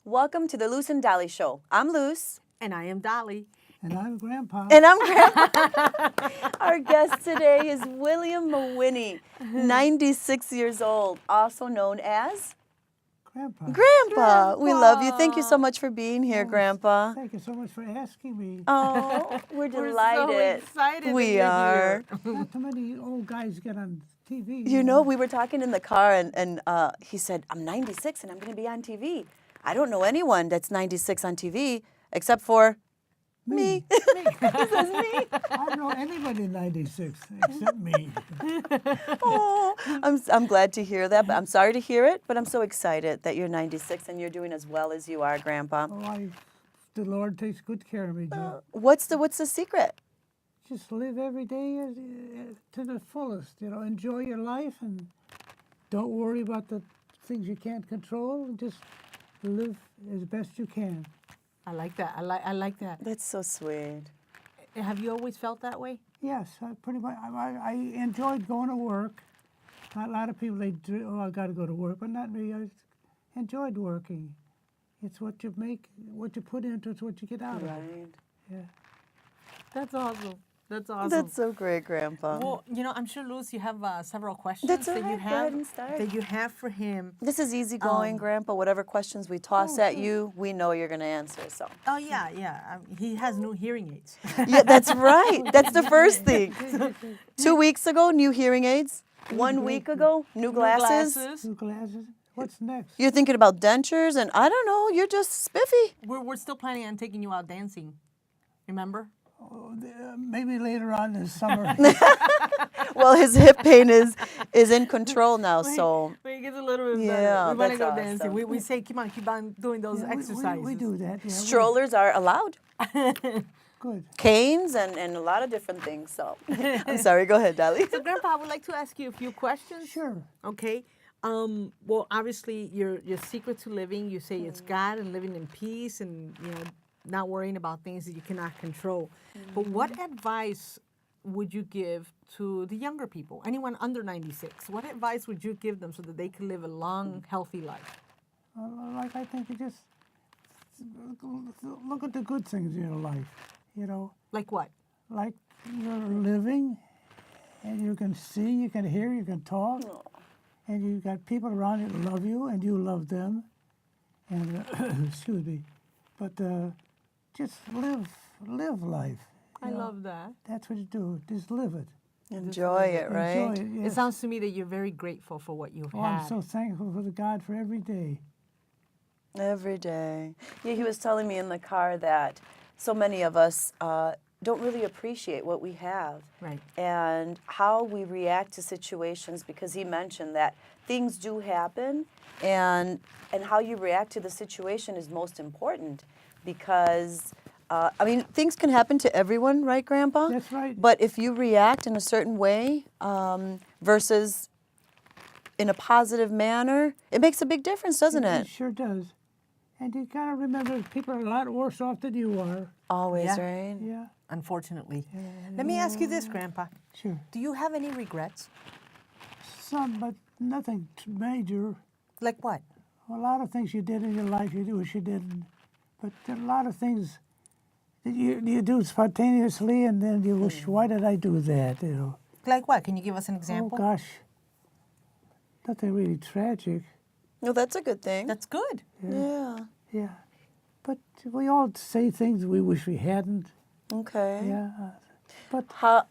Welcome to the Luz and Dolly Show. I'm Luz. And I am Dolly. And I'm Grandpa. And I'm Grandpa. Our guest today is William Mawhinney, 96 years old, also known as Grandpa. Grandpa. We love you. Thank you so much for being here, Grandpa. Thank you so much for asking me. Oh, we're We're delighted. so excited that We you're are. here. Not too many old guys get on TV. You know, we were talking in the car, and he said, I'm 96 and I'm going to be on TV. I don't know anyone that's 96 on TV except for me. He says me. I don't know anybody 96 except me. Oh, I'm glad to hear that, but I'm sorry to hear it, but I'm so excited that you're 96 and you're doing as well as you are, Grandpa. Oh, the Lord takes good care of me, Joe. What's the secret? Just live every day to the fullest. You know, enjoy your life and don't worry about the things you can't control. Just live as best you can. I like that. I like that. That's so sweet. Have you always felt that way? Yes, pretty much. I enjoyed going to work. Not a lot of people, I got to go to work, but not me. I enjoyed working. It's what you make, what you put into it's what you get out of it. Right. Yeah. That's awesome. That's awesome. That's so great, Grandpa. Well, you know, I'm sure, Luz, you have several questions That's all that you right. Go have ahead and start. that you have for him. This is easygoing, Grandpa. Whatever questions we toss at you, we know you're going to answer. So. Oh yeah. He has new hearing aids. Yeah, that's right. That's the first thing. 2 weeks ago, new hearing aids. 1 week ago, new glasses. New glasses. What's next? You're thinking about dentures, and I don't know. You're just spiffy. We're still planning on taking you out dancing. Remember? Maybe later on this summer. Well, his hip pain is in control now, so. When it gets a little bit Yeah, better, we want to that's go dancing. awesome. We say, keep on doing those Yeah, exercises. we do that. Yeah, Strollers are allowed. good. Canes and a lot of different things. So, I'm sorry. Go ahead, Dolly. So, Grandpa, I would like to ask you a few questions. Sure. Okay. Well, obviously, your secret to living, you say it's God and living in peace and, you know, not worrying about things that you cannot control. But what advice would you give to the younger people, anyone under 96? What advice would you give them so that they can live a long, healthy life? Like I think you just look at the good things in your life. You know, Like what? like you're living, and you can see, you can hear, you can talk, and you got people around you that love you, and you love them. And excuse me, but just live life. I you know. love that. That's what you do. Just live it. Enjoy it, right? Enjoy it. It Yes. sounds to me that you're very grateful for what you've Oh, had. I'm so thankful for the God for every day. Every day. Yeah, he was telling me in the car that so many of us don't really appreciate what we have. Right. And how we react to situations, because he mentioned that things do happen, and how you react to the situation is most important, because I mean, things can happen to everyone, right, Grandpa? That's right. But if you react in a certain way versus in a positive manner, it makes a big difference, doesn't It it? sure does. And you gotta remember, people are a lot worse off than you are. Always, Yeah. right? Yeah, Unfortunately. Let me ask you this, Grandpa. sure. Do you have any regrets? Some, but nothing major. Like what? A lot of things you did in your life you wish you didn't. But there are a lot of things that you do spontaneously, and then you wish, why did I do that? You know. Like what? Can you give us an Oh example? gosh, nothing really tragic. No, that's a good thing. That's good. Yeah. Yeah, but we all say things we wish we hadn't. Okay. Yeah, but How?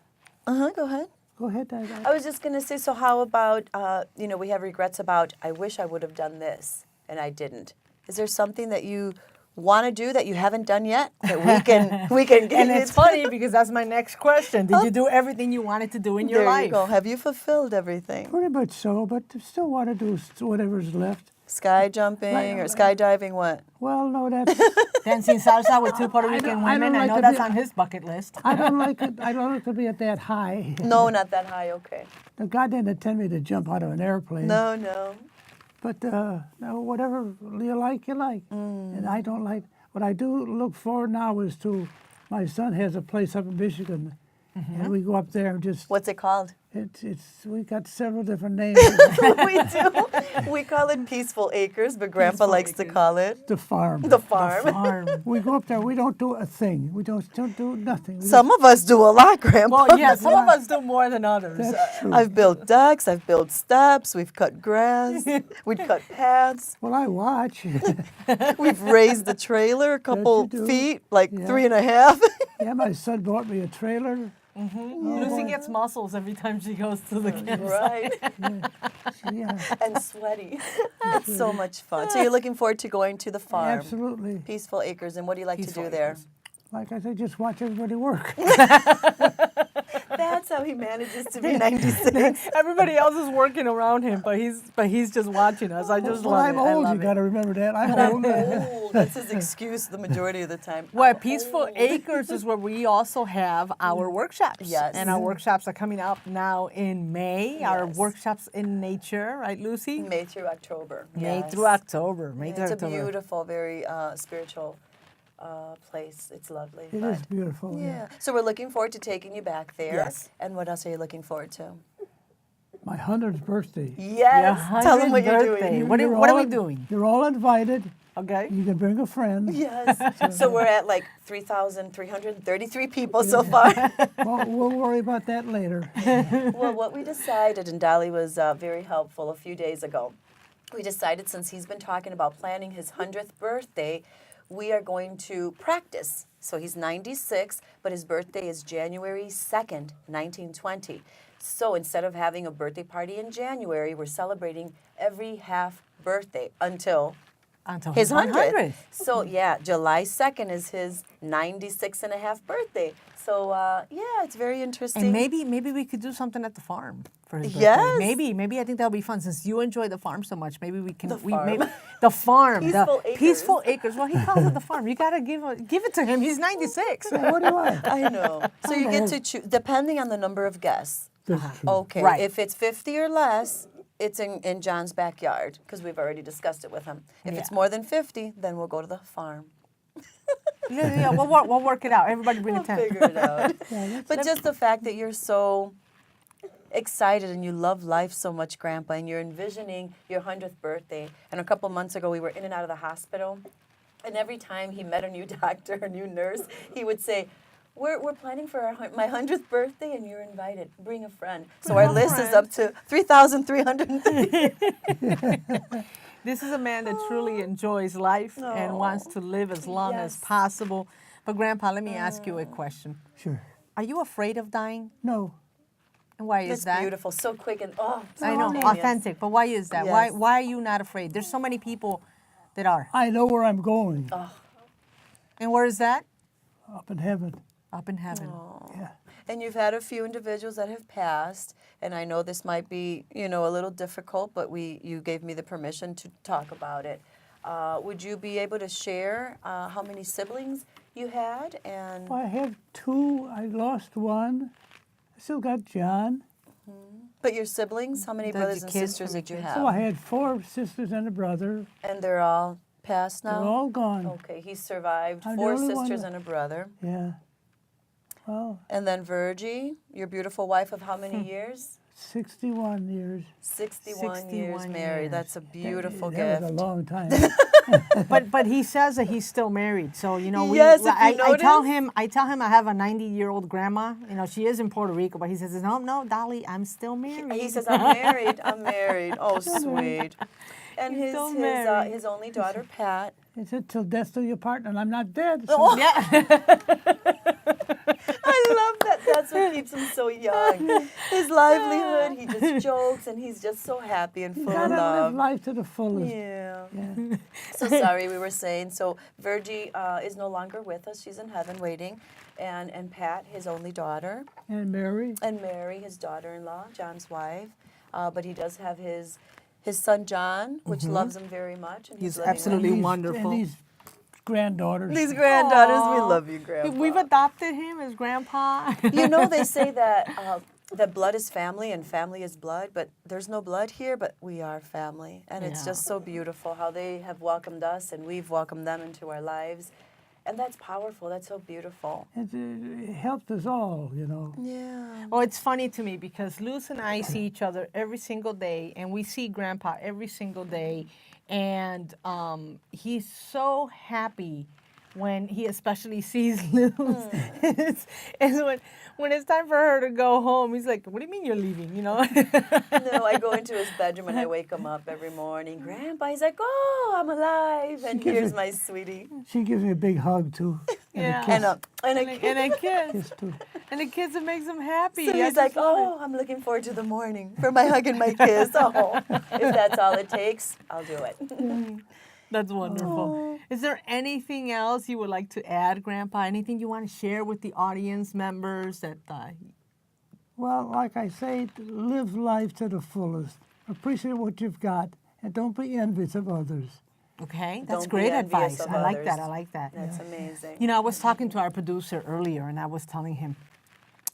Go ahead. go ahead. I was just gonna say. So, how about you know, we have regrets about I wish I would have done this and I didn't. Is there something that you want to do that you haven't done yet that we can get? And it's funny because that's my next question. Did you do everything you wanted to do in your There life? you go. Have you fulfilled everything? Pretty much so, but still want to do whatever's left. Sky jumping or skydiving? What? Well, no, that's Dancing salsa with two Puerto Rican I don't women. I like know to that's be- on his bucket list. I don't like it. I don't like to be at that high. No, not that high. Okay. The God didn't intend me to jump out of an airplane. No. But no, whatever you like, you like. And I don't like. What I do look forward now is to. My son has a place up in Michigan, and we go up there and just. What's it called? We got several different names. We do. We call it Peaceful Acres, but Grandpa likes to call it The farm. the farm. Farm. We go up there. We don't do a thing. We don't do nothing. We Some of us do a lot, Grandpa. Well, yeah, some of us do more than others. That's true. I've built decks, I've built steps, we've cut grass, we've cut paths, Well, I watch. we've raised the trailer a couple do. feet, like Yeah. 3.5. Yeah, my son bought me a trailer. Lucy gets muscles every time she goes to the campsite. Right. Yeah, And sweaty. It's so much fun. So you're looking forward to going to the farm. absolutely. Peaceful Acres, and what do you like to Peaceful do there? Acres. Like I said, just watch everybody work. That's how he manages to be 96. Everybody else is working around him, but he's just watching us. I just Well, love I'm it. I old. love You it. got to remember that. I'm old. Oh, that's his excuse the majority of the time. Well, Peaceful Acres is where we also have our workshops. Yes. And our workshops are coming up now in May. Our Yes. workshops in nature, right, Lucy? May through October. May Yes. through October. May through It's a October. beautiful, very spiritual place. It's lovely. It but- is beautiful. Yeah. So we're looking forward to taking you back there. Yes. And what else are you looking forward to? My 100th birthday. Yes. Tell them what 100th you're birthday. doing. What are You're we all- doing? You're all invited. Okay. You can bring a friend. Yes. So we're at like 3,333 people so far. We'll worry about that later. Well, what we decided, and Dolly was very helpful a few days ago, we decided since he's been talking about planning his 100th birthday, we are going to practice. So he's 96, but his birthday is January 2nd, 1920. So instead of having a birthday party in January, we're celebrating every half birthday until Until his 100th. 100th. So yeah, July 2nd is his 96 and a half birthday. So yeah, it's very interesting. And maybe we could do something at the farm for his birthday. Yes. Maybe I think that'll be fun since you enjoy the farm so much. Maybe we can The farm. maybe the farm, Peaceful the Acres. Peaceful Acres. Well, he calls it the farm. You gotta give it to him. He's 96. What do you want? I know. So you get to choose depending on the number of guests. That's true. Okay. Right. If it's 50 or less, it's in John's backyard because we've already discussed it with him. If it's Yeah. more than 50, then we'll go to the farm. Yeah, we'll work it out. Everybody bring We'll a tent. figure it out. But just the fact that you're so excited and you love life so much, Grandpa, and you're envisioning your 100th birthday. And a couple months ago, we were in and out of the hospital. And every time he met a new doctor, a new nurse, he would say, we're planning for my 100th birthday and you're invited. Bring a friend. So our list is up to 3,330. This is a man that truly enjoys life and wants to live as long as Yes. possible. But Grandpa, let me ask you a question. Sure. Are you afraid of dying? No. And why is That's that? beautiful. So quick and so I know, spontaneous. authentic. But why is that? Yes. Why are you not afraid? There's so many people that are. I know where I'm going. And where is that? Up in heaven. Up in heaven. Yeah. And you've had a few individuals that have passed, and I know this might be, a little difficult, but you gave me the permission to talk about it. Would you be able to share how many siblings you had? And Well, I have two. I lost one. I still got John. but your siblings, how many The brothers and kids, sisters how many did you kids? have? Oh, I had 4 sisters and a brother. And they're all passed now? They're all gone. Okay, he survived I'm the 4 only one sisters that- and a brother. Yeah. Well, And then Virgie, your beautiful wife of how many years? 61 years. 61 years 61 married. years. That's a beautiful that gift. was a long time. But he says that he's still married. So we Yes, if you I tell notice. him I have a 90-year-old grandma. She is in Puerto Rico, but he says no, Dolly, I'm still married. He says, I'm married. I'm married. Oh, sweet. And He's still married. his only daughter, Pat. It said, till death do you part, and I'm not dead. Oh. So Yeah. I love that. That's what keeps him so young. His livelihood, he just jokes, and he's just so happy and you full of gotta live love. life to the fullest. Yeah. Yeah. So sorry, we were saying. So Virgie is no longer with us. She's in heaven waiting. And Pat, his only daughter. And Mary. And Mary, his daughter-in-law, John's wife. But he does have his son, John, which loves him very much. And He's living with absolutely him. These- wonderful. And these granddaughters. These granddaughters, we Aw. love you, Grandpa. We've adopted him as grandpa. They say that blood is family and family is blood, but there's no blood here, but we are family. And it's Yeah. just so beautiful how they have welcomed us and we've welcomed them into our lives. And that's powerful. That's so beautiful. It helped us all, you know. Yeah. Well, it's funny to me because Luz and I see each other every single day, and we see Grandpa every single day, and he's so happy when he especially sees Luz. it's when it's time for her to go home, he's like, "What do you mean you're leaving?" You know. No, I go into his bedroom and I wake him up every morning. Grandpa, he's like, "Oh, I'm alive." And gives here's it- my sweetie. She gives me a big hug too, and Yeah. a kiss, And And a kiss, kiss too. and a kiss that makes him happy. so I he's just like, love it. "Oh, I'm looking forward to the morning for my hug and my kiss." Oh, if that's all it takes, I'll do it. That's wonderful. Is there anything else you would like to add, Grandpa? Anything you want to share with the audience members that Well, like I say, live life to the fullest. Appreciate what you've got, and don't be envious of others. okay? That's Don't be great envious advice. of I like that. I others. like that. That's amazing. You know, I was talking to our producer earlier, and I was telling him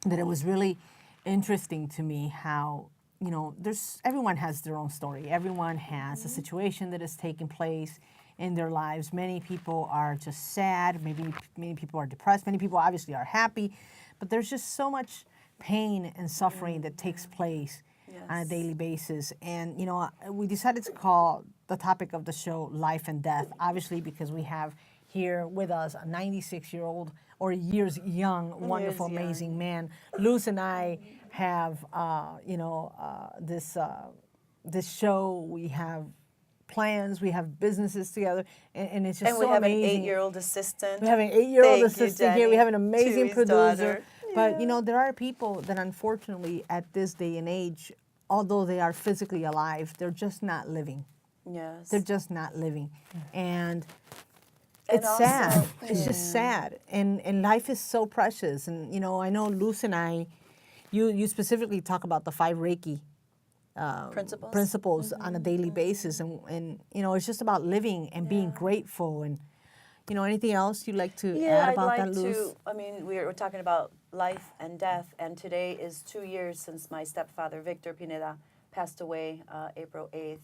that it was really interesting to me how, you know, everyone has their own story. Everyone has a situation that is taking place in their lives. Many people are just sad. Maybe many people are depressed. Many people obviously are happy, but there's just so much pain and suffering that takes place on a Yes. daily basis. And, you know, we decided to call the topic of the show Life and Death, obviously because we have here with us a 96-year-old or years young, wonderful, young. amazing man. Luz and I have, this show. We have plans. We have businesses together, and it's just And we so have amazing. an 8-year-old assistant. We have an 8-year-old Thank you, assistant here. We Jenny, have an amazing Tui's producer. daughter. But, you know, there are people that unfortunately at this day and age, although they are physically alive, they're just not living. Yes. They're just not living. And And it's also- sad. It's just Yeah. sad. And life is so precious. And, you know, I know Luz and I, you specifically talk about the 5 Reiki principles on a daily basis. And, you know, it's just about living and being grateful. And, you know, anything else you'd like to add I'd about like that, Luz? to. I mean, we're talking about life and death, and today is 2 years since my stepfather, Victor Pineda, passed away April 8th.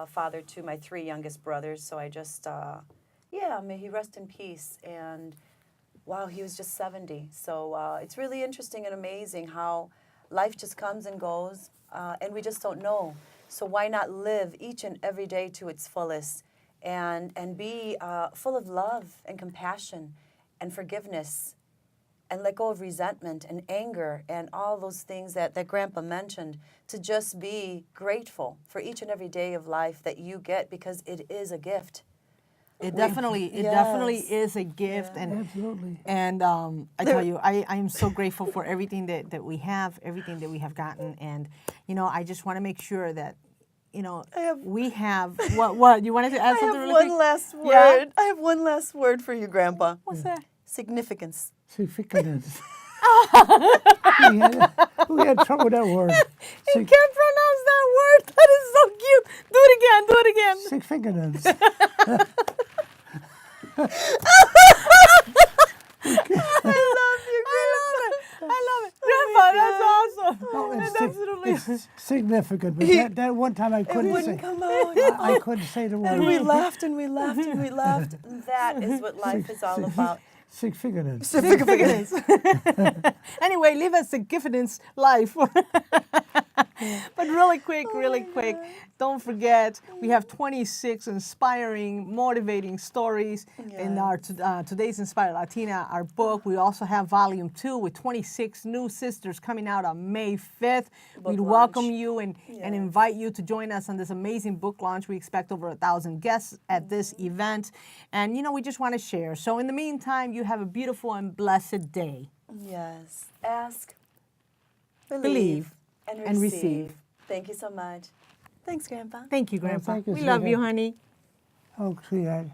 Father to my 3 youngest brothers. So I just, may he rest in peace. And wow, he was just 70. So it's really interesting and amazing how life just comes and goes, and we just don't know. So why not live each and every day to its fullest, and be full of love and compassion and forgiveness, and let go of resentment and anger and all those things that Grandpa mentioned, to just be grateful for each and every day of life that you get, because it is a gift. It definitely Yes. is a gift. And Absolutely. And I tell you, I am so grateful for everything that we have, everything that we have gotten. And, you know, I just want to make sure that, you know, we have, what, you wanted to add I something have really one quick? last word. Yeah? I have one last word for you, Grandpa. What's that? Significance. Significance. we had trouble with that word. You can't pronounce that word. That is so cute. Do it again. Do it again. Significance. I love it. Grandpa, that's awesome. No, That's it's, absolutely. it's significant. But that one time I couldn't say. Wouldn't come out. I couldn't say the And we word. laughed and we laughed and we laughed. That is what life is all about. Significance. Significance. Anyway, live a significance life. But really quick, don't forget, we have 26 inspiring, motivating stories in our Today's Inspired Latina, our book. We also have volume 2 with 26 new sisters coming out on May 5th. We'd launch. welcome you and invite you to join us on this amazing book launch. We expect over 1,000 guests at this event. And, you know, we just want to share. So in the meantime, you have a beautiful and blessed day. Yes. Ask, Believe, and and receive. Thank you so much. Thanks, Grandpa. Thank you, Grandpa. thank you, We love you, sweetheart. honey. Oh, sweetheart.